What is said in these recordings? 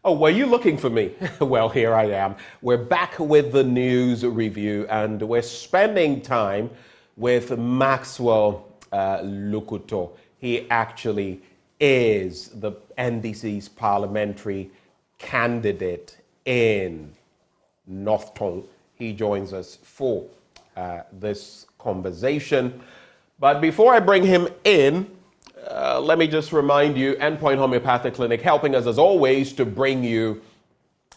Oh, were you looking for me? Well, here I am. We're back with the news review, and we're spending time with Maxwell Lukuto. He actually is the NDC's parliamentary candidate in North Tongue. He joins us for this conversation. But before I bring him in, let me just remind you, Endpoint Homeopathic Clinic helping us as always to bring you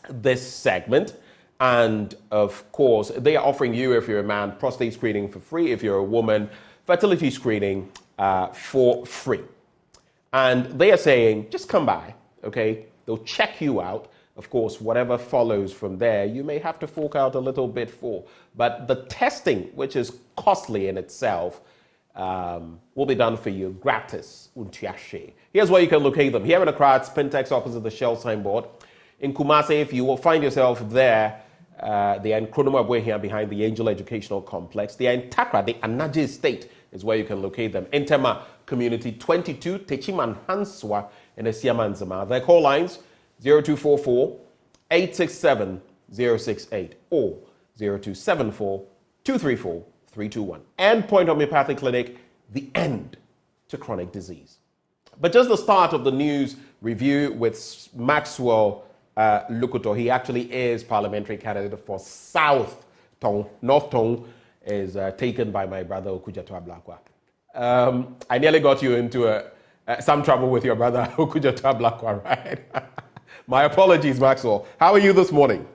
this segment. And of course, they are offering you, if you're a man, prostate screening for free. If you're a woman, fertility screening for free. And they are saying, just come by, okay? They'll check you out. Of course, whatever follows from there, you may have to fork out a little bit for. But the testing, which is costly in itself, will be done for you gratis. Here's where you can locate them. Here in Accra, it's Pintex opposite the Shell signboard. In Kumasi, if you will find yourself there, they are in Kronoma here behind the Angel Educational Complex. They are in Takra, the Anaje Estate is where you can locate them. In Tema Community 22, Techiman Hanswa in Esiamanzama. Their call lines 0244 867 068 or 0274 234 321. Endpoint Homeopathic Clinic, the end to chronic disease. But just the start of the news review with Maxwell Lukuto. He actually is parliamentary candidate for South Tongue. North Tongue is taken by my brother Okujato Ablakwa. I nearly got you into some trouble with your brother Okujato Ablakwa, right? My apologies, Maxwell. How are you this morning?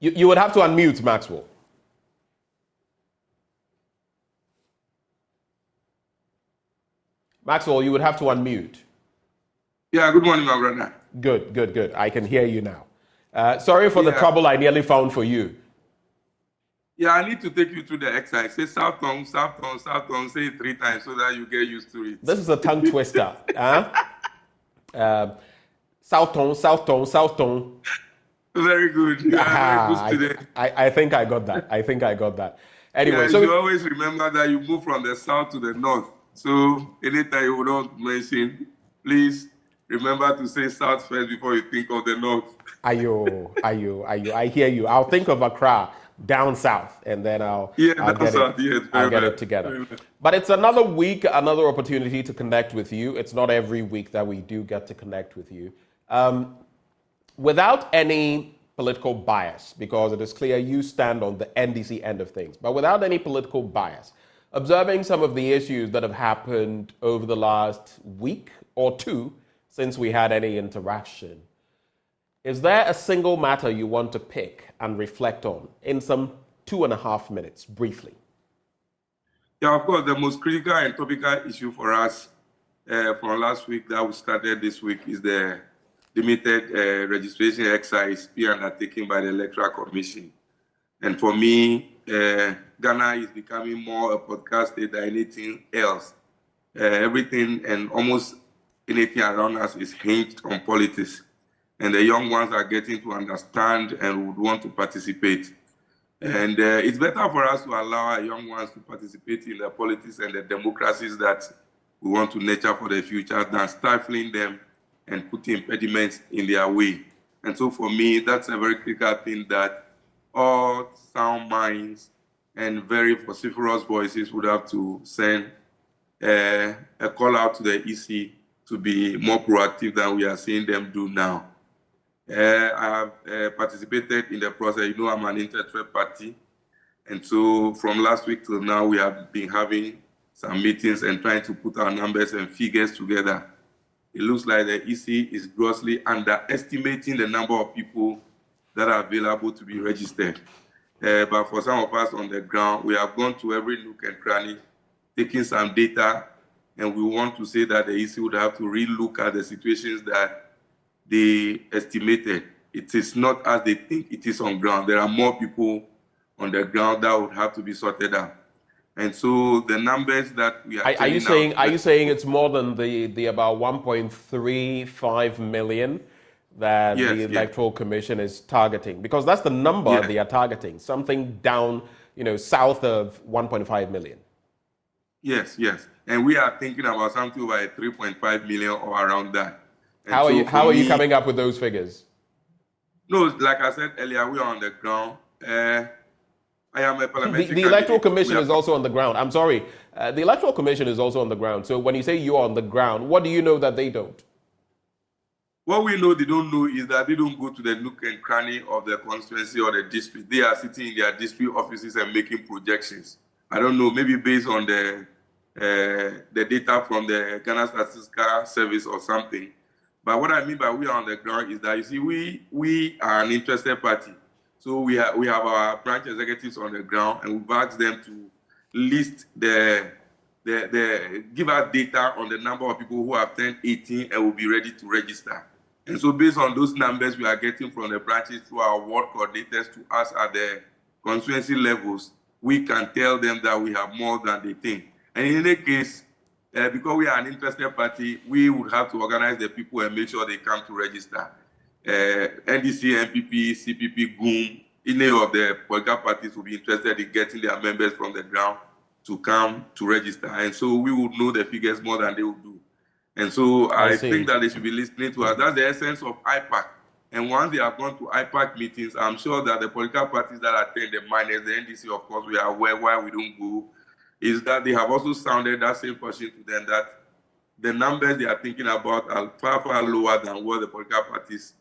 You would have to unmute, Maxwell. Maxwell, you would have to unmute. Yeah, good morning, my brother. Good. I can hear you now. Sorry for the trouble I nearly found for you. Yeah, I need to take you through the exercise. Say South Tongue, South Tongue, South Tongue. Say it 3 times so that you get used to it. This is a tongue twister. South Tongue, South Tongue, South Tongue. Very good. Yeah, very good today. I think I got that. Anyway, yeah, so you always remember that you move from the south to the north. So anytime you don't mention, please remember to say south first before you think of the north. Ayo. I hear you. I'll think of Accra down south, and then I'll get it together. But it's another week, another opportunity to connect with you. It's not every week that we do get to connect with you. Without any political bias, because it is clear you stand on the NDC end of things, but without any political bias, observing some of the issues that have happened over the last week or two since we had any interaction, is there a single matter you want to pick and reflect on in some 2.5 minutes, briefly? Yeah, of course, the most critical and topical issue for us from last week that we started this week is the limited registration exercise being undertaken by the Electoral Commission. And for me, Ghana is becoming more a podcast state than anything else. Everything and almost anything around us is hinged on politics. And the young ones are getting to understand and would want to participate. And it's better for us to allow our young ones to participate in the politics and the democracies that we want to nurture for the future than stifling them and putting impediments in their way. And so for me, that's a very critical thing that all sound minds and very vociferous voices would have to send a call out to the EC to be more proactive than we are seeing them do now. I have participated in the process. You know, I'm an inter-trade party. And so from last week till now, we have been having some meetings and trying to put our numbers and figures together. It looks like the EC is grossly underestimating the number of people that are available to be registered. But for some of us on the ground, we have gone to every nook and cranny, taking some data, and we want to say that the EC would have to relook at the situations that they estimated. It is not as they think it is on ground. There are more people on the ground that would have to be sorted out. And so the numbers that we are you saying it's more than the about 1.35 million that the Electoral Commission is targeting? Because that's the number they are targeting, something down, south of 1.5 million. Yes. And we are thinking about something like 3.5 million or around that. And How are so you? How are you coming up with those figures? No, like I said earlier, we are on the ground. I am a parliamentary The Electoral candidate. Commission is also on the ground. I'm sorry. The Electoral Commission is also on the ground. So when you say you're on the ground, what do you know that they don't? What we know they don't know is that they don't go to the nook and cranny of the constituency or the district. They are sitting in their district offices and making projections. I don't know, maybe based on the data from the Ghana Statistical Service or something. But what I mean by we are on the ground is that, you see, we are an interested party. So we have our branch executives on the ground, and we've asked them to list give us data on the number of people who have turned 18 and will be ready to register. And so based on those numbers we are getting from the branches through our ward coordinators to us at the constituency levels, we can tell them that we have more than they think. And in any case, because we are an interested party, we would have to organize the people and make sure they come to register. NDC, NPP, CPP, GUM, any of the political parties will be interested in getting their members from the ground to come to register. And so we would know the figures more than they would do. And so I think that they should be listening to us. That's the essence of IPAC. And once they have gone to IPAC meetings, I'm sure that the political parties that attend, the minus the NDC, of course, we are aware why we don't go, is that they have also sounded that same question to them that the numbers they are thinking about are far, far lower than what the political parties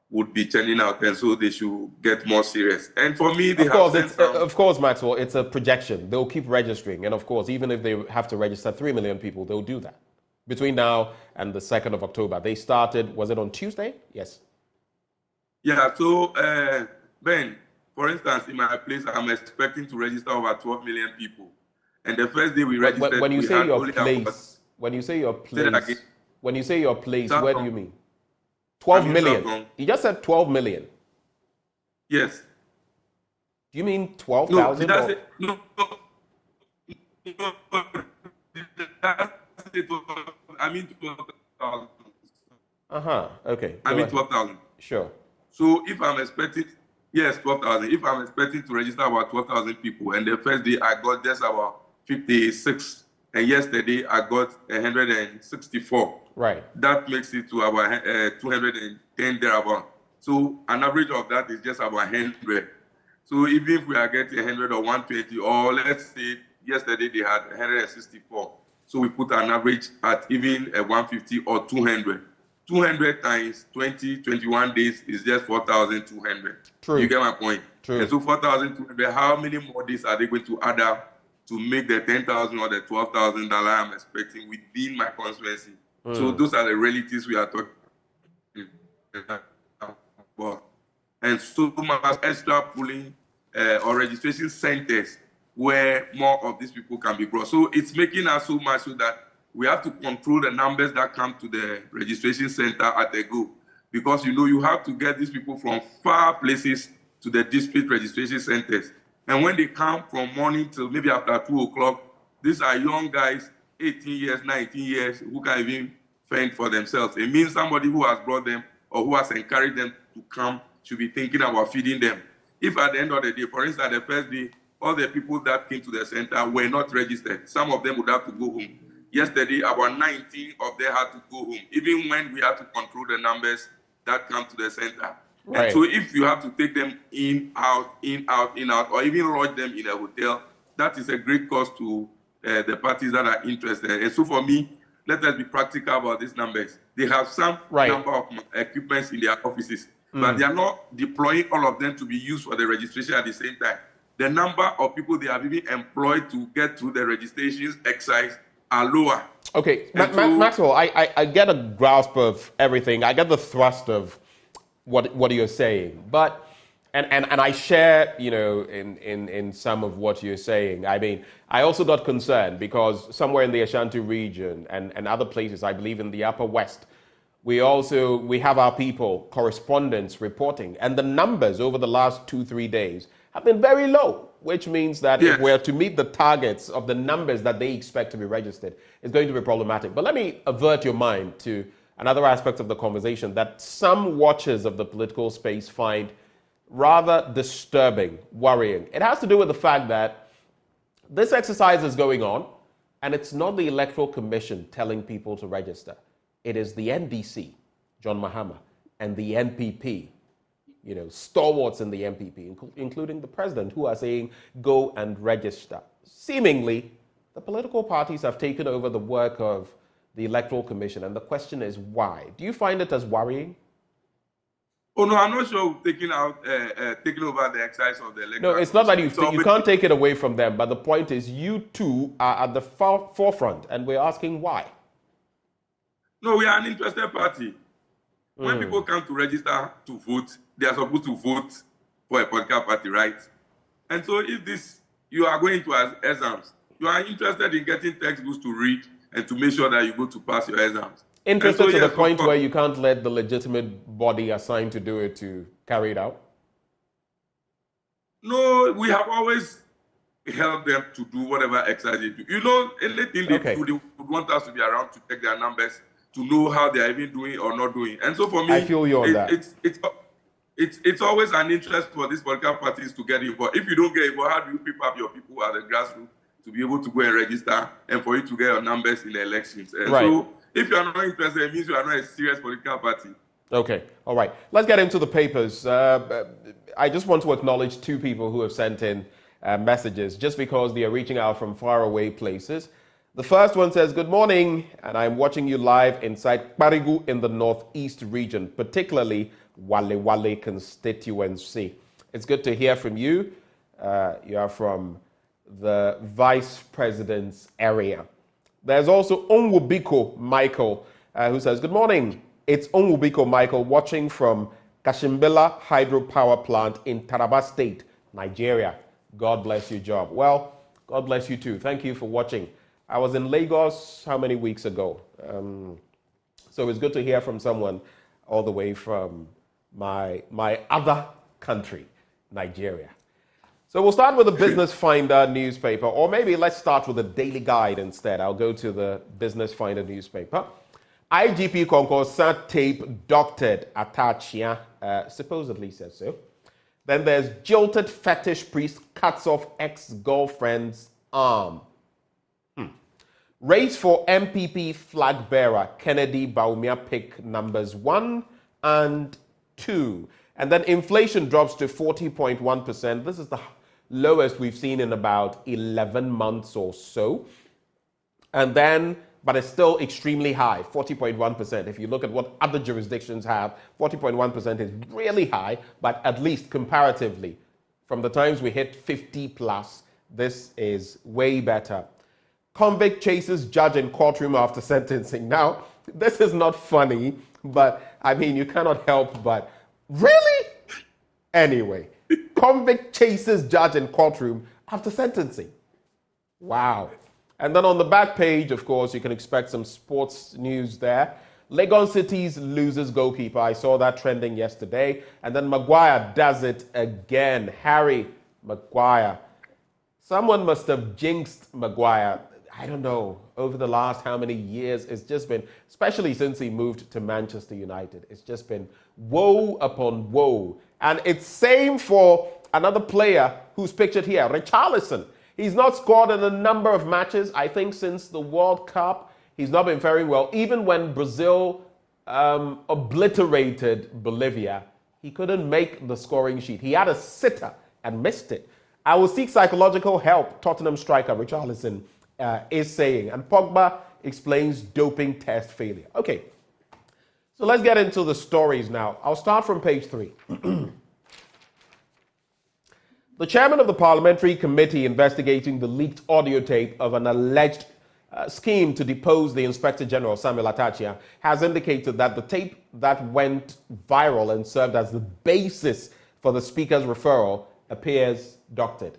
would be churning out, and so they should get more serious. And for me, of course, Maxwell, it's a projection. They'll keep registering, and of course, even if they have to register 3 million people, they'll do that between now and the 2nd of October. They started, was it on Tuesday? Yes. Yeah. So, Ben, for instance, in my place, I'm expecting to register over 12 million people, and the first day we registered, when you say your place, when you say your place, where do you mean? 12 million. You just said 12 million. Yes. Do you mean 12,000? No. I mean 12,000. Okay. I mean 12,000. Sure. So if I'm expecting, 12,000. If I'm expecting to register about 12,000 people, and the first day I got just about 56, and yesterday I got 164. Right. That makes it to about 210 thereabout. So an average of that is just about 100. So even if we are getting 100 or 120, or let's say yesterday they had 164. So we put an average at even 150 or 200. 200 times 21 days is just 4,200. True. You get my point? True. And so 4,200, how many more days are they going to add up to make the 10,000 or the 12,000 that I'm expecting within my constituency? So those are the realities we are talking about. And so much extra pooling or registration centers where more of these people can be brought. So it's making us so much so that we have to control the numbers that come to the registration center at the go. Because, you have to get these people from far places to the district registration centers. And when they come from morning till maybe after 2 o'clock, these are young guys, 18 years, 19 years, who can even fend for themselves. It means somebody who has brought them or who has encouraged them to come should be thinking about feeding them. If at the end of the day, for instance, the first day, all the people that came to the center were not registered, some of them would have to go home. Yesterday, about 19 of them had to go home, even when we had to control the numbers that come to the center. Right. And so if you have to take them in, out, or even lodge them in a hotel, that is a great cost to the parties that are interested. And so for me, let us be practical about these numbers. They have some number of equipments in their offices, but they are not deploying all of them to be used for the registration at the same time. The number of people they have even employed to get through the registrations exercise are lower. Okay, Maxwell, I get a grasp of everything. I get the thrust of what you're saying, but and I share, in some of what you're saying. I mean, I also got concerned because somewhere in the Ashanti region and other places, I believe in the Upper West, we have our people, correspondents reporting, and the numbers over the last 2-3 days have been very low, which means that if we're to meet the targets of the numbers that they expect to be registered, it's going to be problematic. But let me avert your mind to another aspect of the conversation that some watchers of the political space find rather disturbing, worrying. It has to do with the fact that this exercise is going on, and it's not the Electoral Commission telling people to register. It is the NDC John Mahama, and the NPP, stalwarts in the NPP, including the president, who are saying, go and register. Seemingly, the political parties have taken over the work of the Electoral Commission, and the question is why? Do you find it as worrying? Oh, no, I'm not sure taking over the exercise of the electoral. No, it's not that you can't take it away from them, but the point is you two are at the forefront, and we're asking why. No, we are an interested party. When people come to register to vote, they are supposed to vote for a political party, right? And so if you are going to exams, you are interested in getting textbooks to read and to make sure that you go to pass your exams. Interested to the point where you can't let the legitimate body assigned to do it to carry it out? No, we have always helped them to do whatever exercise they do. Anything they do, they would want us to be around to take their numbers, to know how they are even doing or not doing. And so for me, I feel you on that. It's always an interest for these political parties to get involved. If you don't get involved, how do you pick up your people at the grassroots to be able to go and register and for you to get your numbers in the elections? And right. So if you are not interested, it means you are not a serious political party. Okay, all right. Let's get into the papers. I just want to acknowledge two people who have sent in messages just because they are reaching out from faraway places. The first one says, good morning, and I'm watching you live inside Parigu in the Northeast region, particularly Wale Wale constituency. It's good to hear from you. You are from the Vice President's area. There's also Onwubiko Michael, who says, good morning. It's Onwubiko Michael watching from Kashimbela Hydropower Plant in Taraba State, Nigeria. God bless you, Job. Well, God bless you too. Thank you for watching. I was in Lagos how many weeks ago? So it's good to hear from someone all the way from my other country, Nigeria. So we'll start with the Business Finder newspaper, or maybe let's start with the Daily Guide instead. I'll go to the Business Finder newspaper. IGP Konkosa tape doctored Atachia, supposedly says so. Then there's jilted fetish priest cuts off ex-girlfriend's arm. Race for NPP Flagbearer, Kennedy Bawumia pick numbers 1 and 2. And then inflation drops to 40.1%. This is the lowest we've seen in about 11 months or so. And then, but it's still extremely high, 40.1%. If you look at what other jurisdictions have, 40.1% is really high, but at least comparatively, from the times we hit 50 plus, this is way better. Convict chases judge in courtroom after sentencing. Now, this is not funny, but I mean, you cannot help but, really? Anyway, convict chases judge in courtroom after sentencing. Wow. And then on the back page, of course, you can expect some sports news there. Lagos City's loses goalkeeper. I saw that trending yesterday. And then Maguire does it again. Harry Maguire. Someone must have jinxed Maguire. I don't know, over the last how many years, it's just been, especially since he moved to Manchester United, it's just been woe upon woe. And it's same for another player who's pictured here, Richarlison. He's not scored in a number of matches, I think, since the World Cup. He's not been faring well. Even when Brazil obliterated Bolivia, he couldn't make the scoring sheet. He had a sitter and missed it. I will seek psychological help, Tottenham striker Richarlison is saying. And Pogba explains doping test failure. Okay, so let's get into the stories now. I'll start from page 3. The chairman of the parliamentary committee investigating the leaked audio tape of an alleged scheme to depose the Inspector General, Samuel Atachia, has indicated that the tape that went viral and served as the basis for the speaker's referral appears doctored.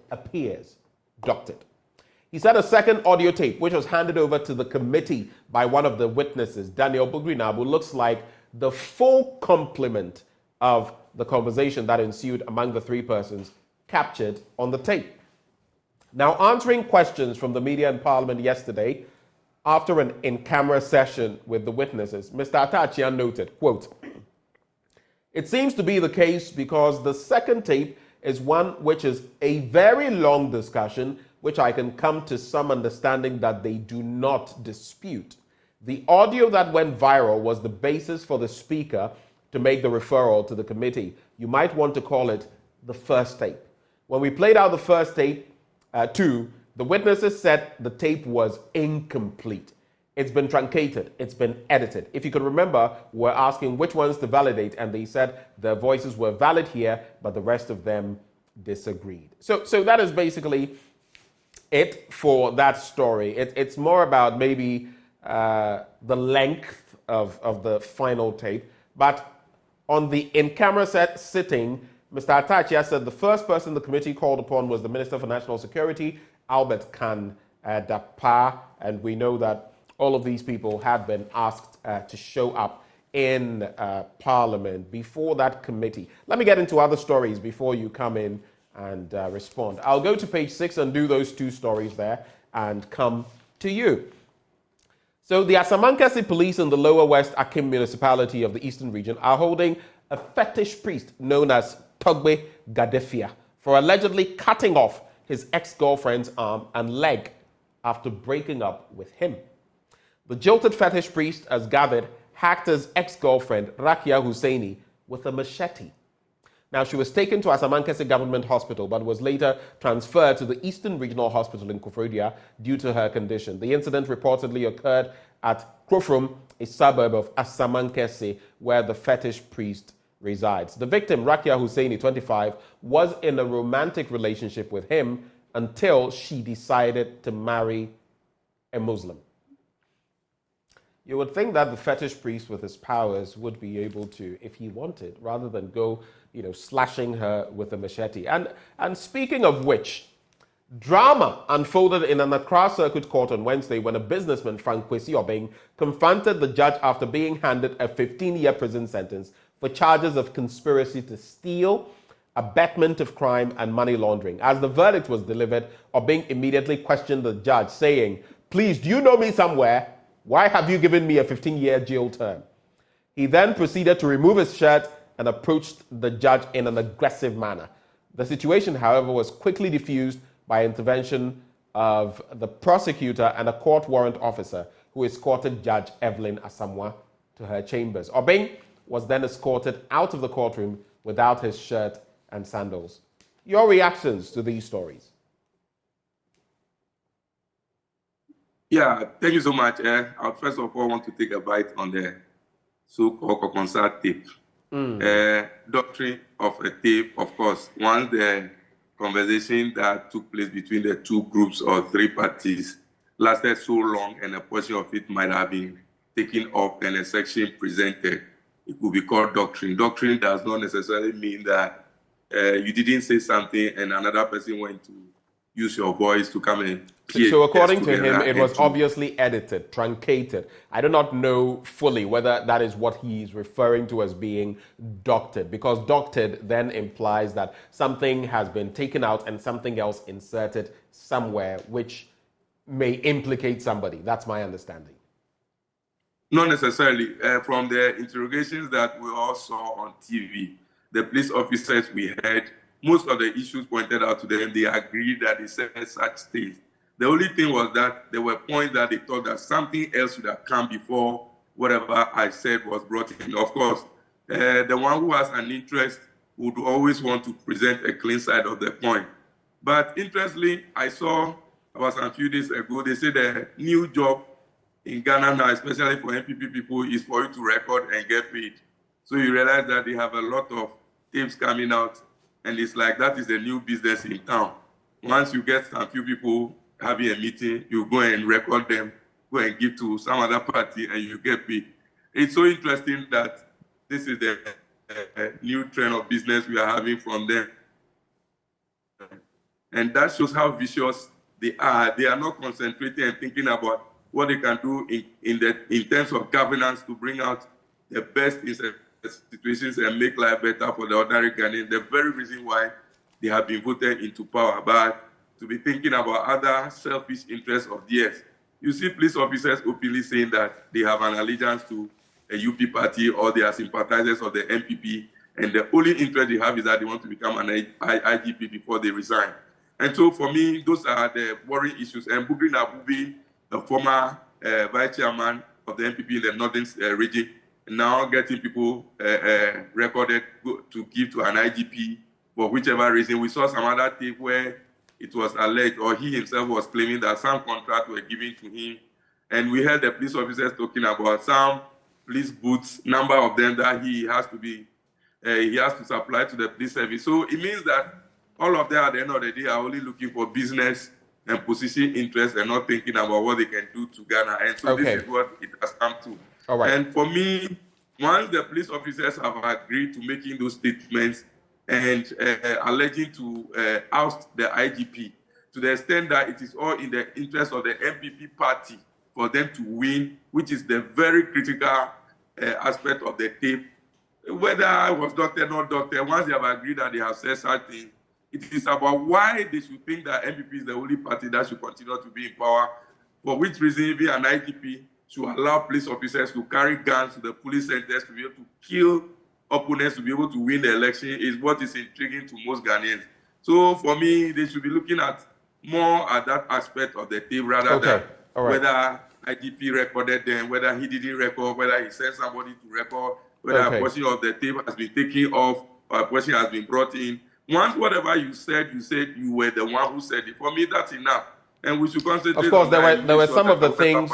He said a second audio tape, which was handed over to the committee by one of the witnesses, Daniel Bugrinabu, looks like the full complement of the conversation that ensued among the three persons captured on the tape. Now, answering questions from the media in Parliament yesterday, after an in-camera session with the witnesses, Mr. Atachia noted, quote, "It seems to be the case because the second tape is one which is a very long discussion, which I can come to some understanding that they do not dispute. The audio that went viral was the basis for the speaker to make the referral to the committee. You might want to call it the first tape. When we played out the first tape, the witnesses said the tape was incomplete. It's been truncated. It's been edited. If you can remember, we're asking which ones to validate, and they said their voices were valid here, but the rest of them disagreed. So that is basically it for that story. It's more about maybe the length of the final tape. But on the in-camera sitting, Mr. Atachia said the first person the committee called upon was the Minister for National Security, Albert Kan Dapa, and we know that all of these people had been asked to show up in Parliament before that committee. Let me get into other stories before you come in and respond. I'll go to page 6 and do those two stories there and come to you. So the Asamankasi police in the Lower West Akim municipality of the Eastern region are holding a fetish priest known as Togbe Gadefia for allegedly cutting off his ex-girlfriend's arm and leg after breaking up with him. The jilted fetish priest, as gathered, hacked his ex-girlfriend, Rakia Husseini, with a machete. Now, she was taken to Asamankasi Government Hospital, but was later transferred to the Eastern Regional Hospital in Koforidua due to her condition. The incident reportedly occurred at Krofrom, a suburb of Asamankasi, where the fetish priest resides. The victim, Rakia Husseini, 25, was in a romantic relationship with him until she decided to marry a Muslim. You would think that the fetish priest with his powers would be able to, if he wanted, rather than go, slashing her with a machete. And speaking of which, drama unfolded in an Accra Circuit Court on Wednesday when a businessman, Frank Kwesi Obeng, confronted the judge after being handed a 15-year prison sentence for charges of conspiracy to steal, abetment of crime, and money laundering. As the verdict was delivered, Obeng immediately questioned the judge, saying, "Please, do you know me somewhere? Why have you given me a 15-year jail term?" He then proceeded to remove his shirt and approached the judge in an aggressive manner. The situation, however, was quickly diffused by intervention of the prosecutor and a court warrant officer who escorted Judge Evelyn Asamoah to her chambers. Obeng was then escorted out of the courtroom without his shirt and sandals. Your reactions to these stories? Yeah, thank you so much. I first of all want to take a bite on the so-called Kokonsat tape. Doctrine of a tape, of course, once the conversation that took place between the two groups or three parties lasted so long and a portion of it might have been taken off and a section presented, it could be called doctrine. Doctrine does not necessarily mean that you didn't say something and another person went to use your voice to come in. So according to him, it was obviously edited, truncated. I do not know fully whether that is what he's referring to as being doctored, because doctored then implies that something has been taken out and something else inserted somewhere, which may implicate somebody. That's my understanding. Not necessarily. From the interrogations that we all saw on TV, the police officers we heard, most of the issues pointed out to them, they agreed that they said such things. The only thing was that there were points that they thought that something else would have come before whatever I said was brought in. Of course, the one who has an interest would always want to present a clean side of the point. But interestingly, I saw about a few days ago, they said the new job in Ghana now, especially for NPP people, is for you to record and get paid. So you realize that they have a lot of tapes coming out, and it's like that is the new business in town. Once you get a few people having a meeting, you go and record them, go and give to some other party, and you get paid. It's so interesting that this is the new trend of business we are having from them. And that shows how vicious they are. They are not concentrating and thinking about what they can do in terms of governance to bring out the best in situations and make life better for the ordinary Ghanaian. The very reason why they have been voted into power, but to be thinking about other selfish interests of theirs. You see police officers openly saying that they have an allegiance to a UP party or they are sympathizers of the NPP, and the only interest they have is that they want to become an IGP before they resign. And so for me, those are the worrying issues. And Bubri Nabubi, the former vice chairman, of the NPP in the northern region, now getting people recorded to give to an IGP for whichever reason. We saw some other tape where it was alleged, or he himself was claiming that some contracts were given to him. And we heard the police officers talking about some police boots, number of them that he has to supply to the police service. So it means that all of them at the end of the day are only looking for business and position interest and not thinking about what they can do to Ghana. And so this is what it has come to. All right. And for me, once the police officers have agreed to making those statements and alleging to oust the IGP, to the extent that it is all in the interest of the NPP party for them to win, which is the very critical aspect of the tape, whether I was doctor or not doctor, once they have agreed that they have said something, it is about why they should think that NPP is the only party that should continue to be in power, for which reason even an IGP should allow police officers to carry guns to the police centers to be able to kill opponents, to be able to win the election, is what is intriguing to most Ghanaians. So for me, they should be looking at more at that aspect of the tape rather than whether IGP recorded them, whether he didn't record, whether he sent somebody to record, whether a portion of the tape has been taken off or a portion has been brought in. Once whatever you said you were the one who said it. For me, that's enough. And we should concentrate. Of course, there were some of the things.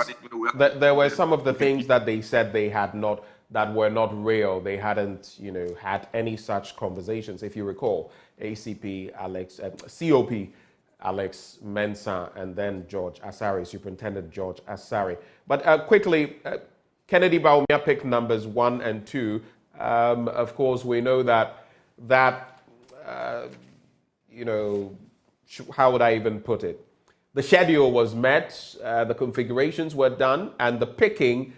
There were some of the things that they said they had not, that were not real. They hadn't, had any such conversations. If you recall, ACP Alex, COP Alex Mensah, and then George Asari, Superintendent George Asari. But quickly, Kennedy Bawumia picked numbers 1 and 2. Of course, we know that how would I even put it? The schedule was met, the configurations were done, and the picking,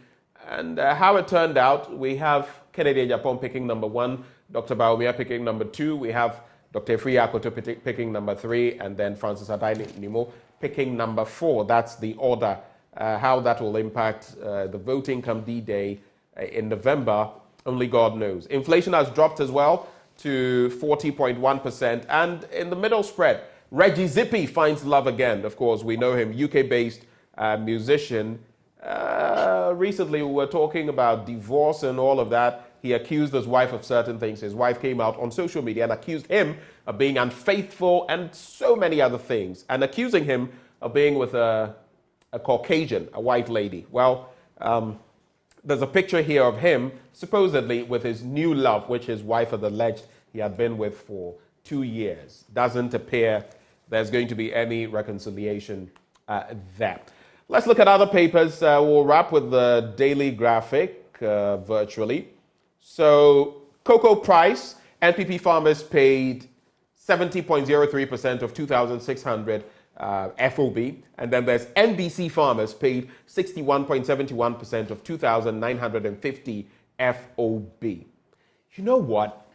and how it turned out, we have Kennedy Japan picking number 1, Dr. Bawumia picking number 2, we have Dr. Friakoto picking number 3, and then Francis Adai Nimo picking number 4. That's the order. How that will impact the voting come D-Day in November, only God knows. Inflation has dropped as well to 40.1%. And in the middle spread, Reggie Zippy finds love again. Of course, we know him, UK-based musician. Recently, we were talking about divorce and all of that. He accused his wife of certain things. His wife came out on social media and accused him of being unfaithful and so many other things, and accusing him of being with a Caucasian, a white lady. Well, there's a picture here of him supposedly with his new love, which his wife had alleged he had been with for 2 years. Doesn't appear there's going to be any reconciliation there. Let's look at other papers. We'll wrap with the Daily Graphic virtually. So, cocoa price, NPP farmers paid 70.03% of 2,600 FOB, and then there's NDC farmers paid 61.71% of 2,950 FOB. You know what?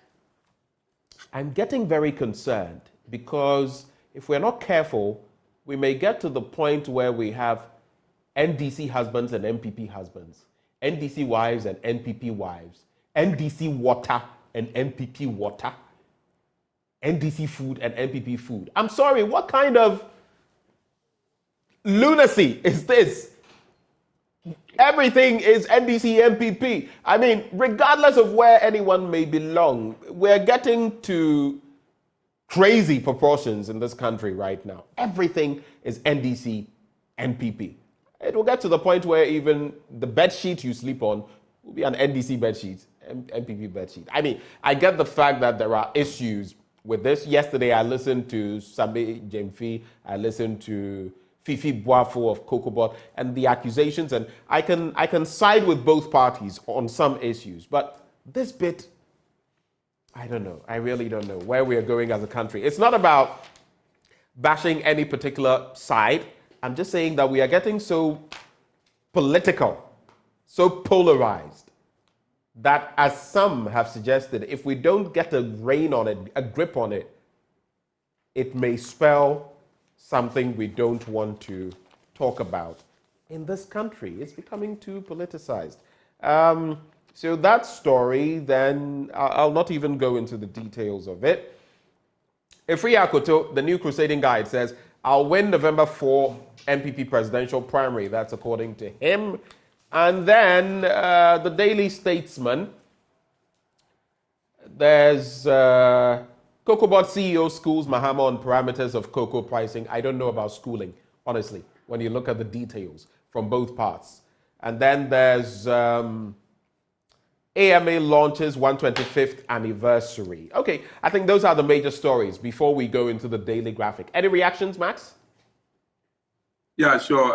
I'm getting very concerned because if we're not careful, we may get to the point where we have NDC husbands and NPP husbands, NDC wives and NPP wives, NDC water and NPP water, NDC food and NPP food. I'm sorry, what kind of lunacy is this? Everything is NDC, NPP. I mean, regardless of where anyone may belong, we're getting to crazy proportions in this country right now. Everything is NDC, NPP. It will get to the point where even the bed sheet you sleep on will be an NDC bed sheet, NPP bed sheet. I mean, I get the fact that there are issues with this. Yesterday, I listened to Sabi Jemfi, I listened to Fifi Boafo of Cocobot, and the accusations, and I can side with both parties on some issues, but this bit, I don't know. I really don't know where we are going as a country. It's not about bashing any particular side. I'm just saying that we are getting so political, so polarized, that as some have suggested, if we don't get a rein on it, a grip on it, it may spell something we don't want to talk about in this country. It's becoming too politicized. So that story, then, I'll not even go into the details of it. Efri Akoto, the new crusading guide, says, I'll win November 4 NPP presidential primary. That's according to him. And then the Daily Statesman. There's Cocoa Board CEO schools Mahama on parameters of cocoa pricing. I don't know about schooling, honestly, when you look at the details from both parts. And then there's AMA launches 125th anniversary. Okay, I think those are the major stories before we go into the daily graphic. Any reactions, Max? Yeah, sure.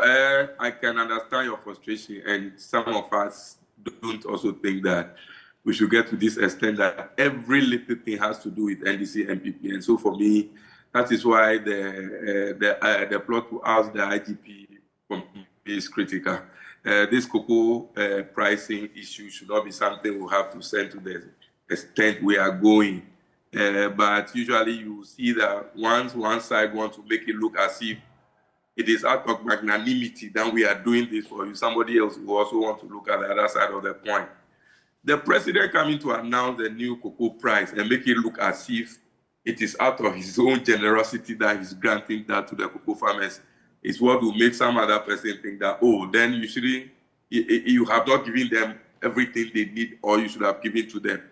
I can understand your frustration, and some of us don't also think that we should get to this extent that every little thing has to do with NDC NPP. And so for me, that is why the plot to ask the IGP is critical. This cocoa pricing issue should not be something we have to send to the extent we are going. But usually you see that once one side wants to make it look as if it is out of magnanimity that we are doing this for you, somebody else will also want to look at the other side of the point. The president coming to announce the new cocoa price and make it look as if it is out of his own generosity that he's granting that to the cocoa farmers is what will make some other person think that, oh, then you have not given them everything they need, or you should have given to them.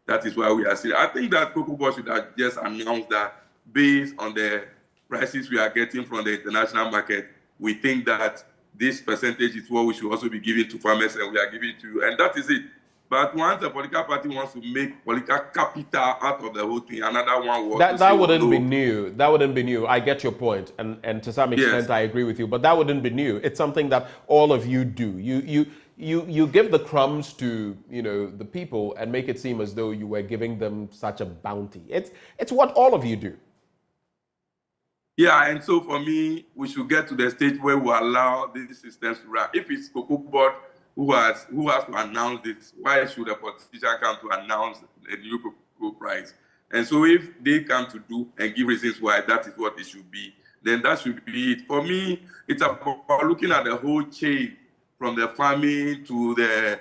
That is why we are saying, I think that Cocoa Board should have just announced that based on the prices we are getting from the international market, we think that this percentage is what we should also be giving to farmers, and we are giving to you. And that is it. But once the political party wants to make political capital out of the whole thing, another one will that wouldn't be new. That wouldn't be new. I get your point, and to some extent, yes, I agree with you. But that wouldn't be new. It's something that all of you do. You give the crumbs to the people and make it seem as though you were giving them such a bounty. It's what all of you do. Yeah, and so for me, we should get to the stage where we allow these systems to run. If it's Cocoa Board who has to announce this, why should a politician come to announce a new cocoa price? And so if they come to do and give reasons why that is what it should be, then that should be it. For me, it's about looking at the whole chain, from the farming to the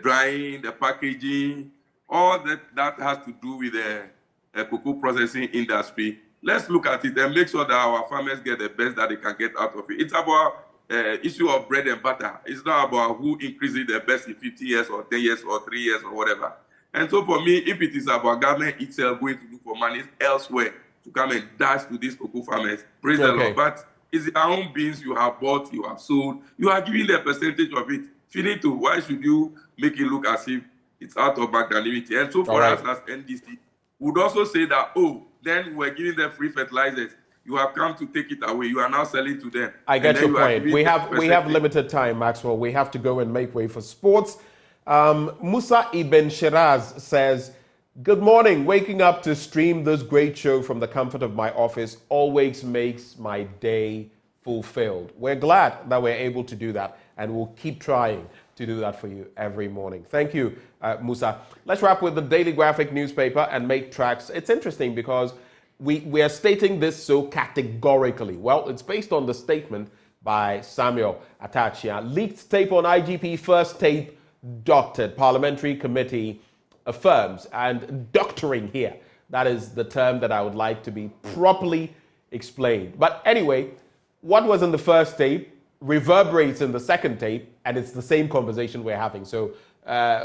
drying, the packaging, all that has to do with the cocoa processing industry. Let's look at it and make sure that our farmers get the best that they can get out of it. It's about issue of bread and butter. It's not about who increases the best in 50 years or 10 years or 3 years or whatever. And so for me, if it is about government itself going to look for money elsewhere to come and dash to these cocoa farmers, praise the Lord. But it's their own beans you have bought, you have sold, you are giving the percentage of it. Finito, why should you make it look as if it's out of magnanimity? And so for us as NDC, would also say that, then we're giving them free fertilizers. You have come to take it away. You are now selling to them. I get your point. We have limited time, Maxwell. We have to go and make way for sports. Musa Ibn Shiraz says, good morning. Waking up to stream this great show from the comfort of my office always makes my day fulfilled. We're glad that we're able to do that, and we'll keep trying to do that for you every morning. Thank you, Musa. Let's wrap with the Daily Graphic newspaper and make tracks. It's interesting because we are stating this so categorically. Well, it's based on the statement by Samuel Atachia. Leaked tape on IGP, first tape doctored. Parliamentary committee affirms. And doctoring here, that is the term that I would like to be properly explained. But anyway, what was in the first tape reverberates in the second tape, and it's the same conversation we're having. So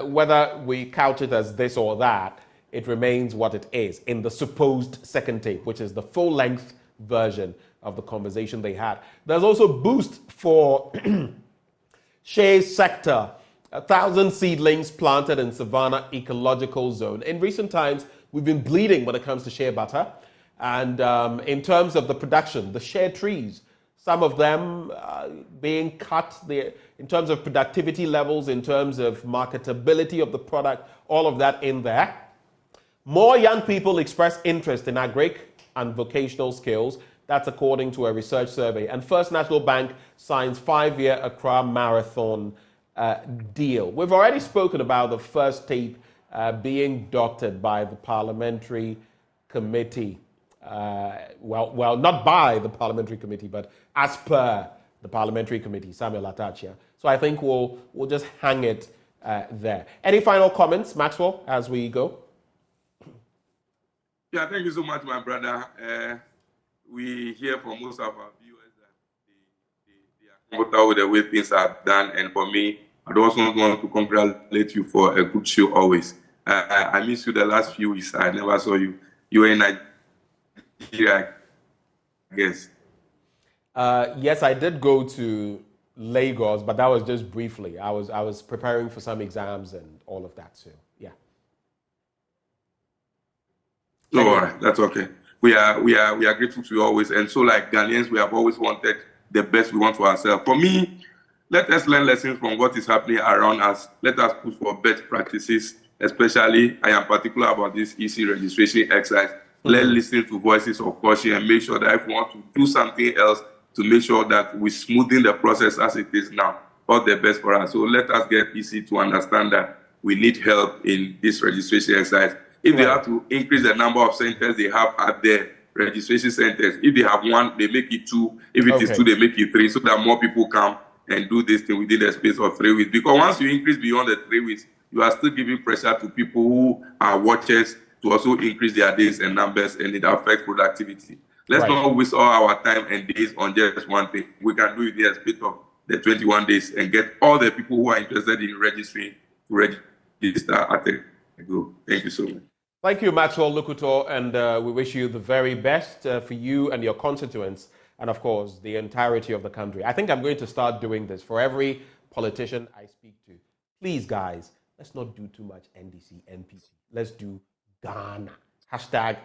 whether we couch it as this or that, it remains what it is in the supposed second tape, which is the full-length version of the conversation they had. There's also boost for shea sector. 1,000 seedlings planted in Savannah Ecological Zone. In recent times, we've been bleeding when it comes to shea butter. And in terms of the production, the shea trees, some of them being cut in terms of productivity levels, in terms of marketability of the product, all of that in there. More young people express interest in agric and vocational skills. That's according to a research survey. And First National Bank signs 5-year Accra Marathon deal. We've already spoken about the first tape being doctored by the Parliamentary Committee. Well, not by the Parliamentary Committee, but as per the Parliamentary Committee, Samuel Atachia. So I think we'll just hang it there. Any final comments, Maxwell, as we go? Yeah, thank you so much, my brother. We hear from most of our viewers that they are comfortable with the way things are done. And for me, I also want to congratulate you for a good show always. I missed you the last few weeks. I never saw you. You were in Nigeria, I guess. Yes, I did go to Lagos, but that was just briefly. I was preparing for some exams and all of that. So yeah. So all right, that's okay. We are grateful to you always. And so like Ghanaians, we have always wanted the best we want for ourselves. For me, let us learn lessons from what is happening around us. Let us push for best practices, especially I am particular about this EC registration exercise. Let's listen to voices of caution and make sure that if we want to do something else, to make sure that we smoothen the process as it is now. All the best for us. So let us get EC to understand that we need help in this registration exercise. If they have to increase the number of centers they have at their registration centers, if they have one, they make it two. If it is two, they make it three, so that more people come and do this thing within the space of 3 weeks. Because once you increase beyond the 3 weeks, you are still giving pressure to people who are watchers to also increase their days and numbers, and it affects productivity. Let's not waste all our time and days on just one thing. We can do it in the space of the 21 days and get all the people who are interested in registering to register at the go. Thank you so much. Thank you, Maxwell Lukuto, and we wish you the very best for you and your constituents, and of course, the entirety of the country. I think I'm going to start doing this for every politician I speak to. Please, guys, let's not do too much NDC, NPP. Let's do Ghana. Hashtag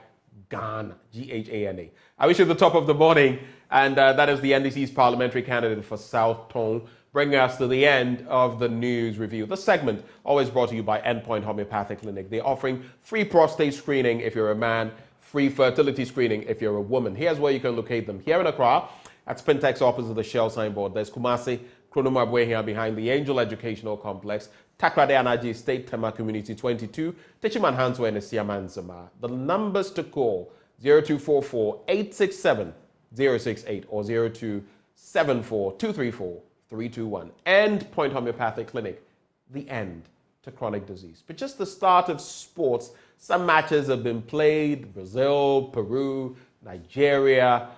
Ghana, Ghana. I wish you the top of the morning, and that is the NDC's parliamentary candidate for South Tone, bringing us to the end of the news review. This segment always brought to you by Endpoint Homeopathic Clinic. They're offering free prostate screening if you're a man, free fertility screening if you're a woman. Here's where you can locate them. Here in Accra, at Spintex opposite the Shell signboard. There's Kumasi, Kronoma here behind the Angel Educational Complex, Takrade Anaji State Tema Community 22, Techiman Hanswe and Siamanzama. The numbers to call 0244 867 068 or 0274 234 321. Endpoint Homeopathic Clinic, the end to chronic disease. But just the start of sports. Some matches have been played: Brazil, Peru, Nigeria,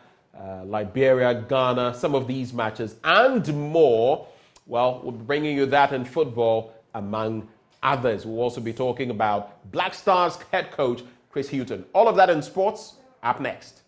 Liberia, Ghana. Some of these matches and more. Well, we'll be bringing you that in football, among others. We'll also be talking about Black Stars head coach Chris Hughton. All of that in sports up next.